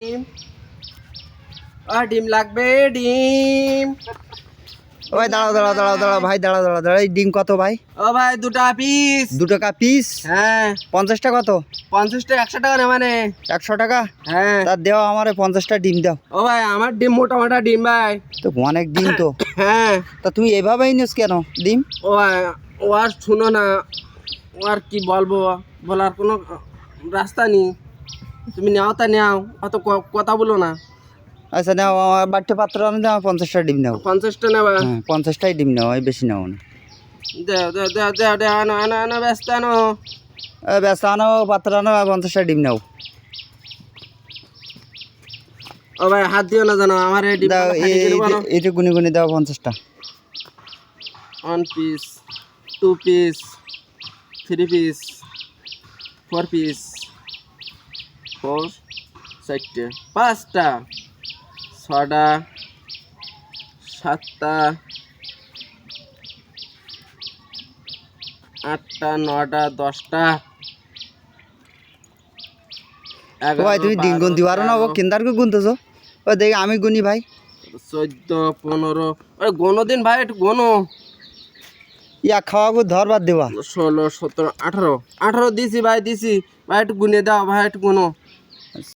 ডিম ডিম লাগবে ডিম। ও ভাই দাঁড়াও ভাই, দাঁড়াও। এই ডিম কত ভাই? ও ভাই 2 টাকা পিস। 2 টাকা পিস? হ্যাঁ 50টা কত? 50 টাকা 100 টাকা না মানে 100 টাকা? হ্যাঁ। তা দেও আমারে 50টা ডিম দাও। ও ভাই আমার ডিম মোটা মোটা ডিম ভাই। তো অনেক ডিম তো। হ্যাঁ তা তুমি এভাবেই নিস কেন ডিম? ও ভাই ও আর শুনো না, ও আর কি বলবো, বলার কোনো রাস্তা নেই। তুমি নাও তা নাও, অত কথা বলো না। আচ্ছা নাও, আমার বাড়িতে পাত্র আনো, দাও 50টা ডিম নাও। 50টা নেবা? হ্যাঁ 50টাই ডিম নাও, এই বেশি নাও না। দেও আনো আনো আনো ব্যস্ত আনো। ব্যস্ত আনো, পাত্র আনো, 50টা ডিম নাও। ও ভাই হাত দিও না জানো, আমার এই ডিম দাও এইটা গুনি গুনি দাও 50টা। 1 পিস 2 পিস 3 পিস 4 পিস 4 4টে 5টা 6টা 7টা 8টা 9টা 10টা ও ভাই তুমি ডিম গুনতে পারো না? ও কেন্দারকে গুনতেছো? ও দেখি আমি গুনি ভাই। 14 15 ওই গোনো দিন ভাই, একটু গোনো। ইয়া খাওয়াবো ধরবার দেওয়া। 16 17 18 18 দিছি ভাই, দিছি ভাই, একটু গুনে দাও ভাই, একটু গোনো।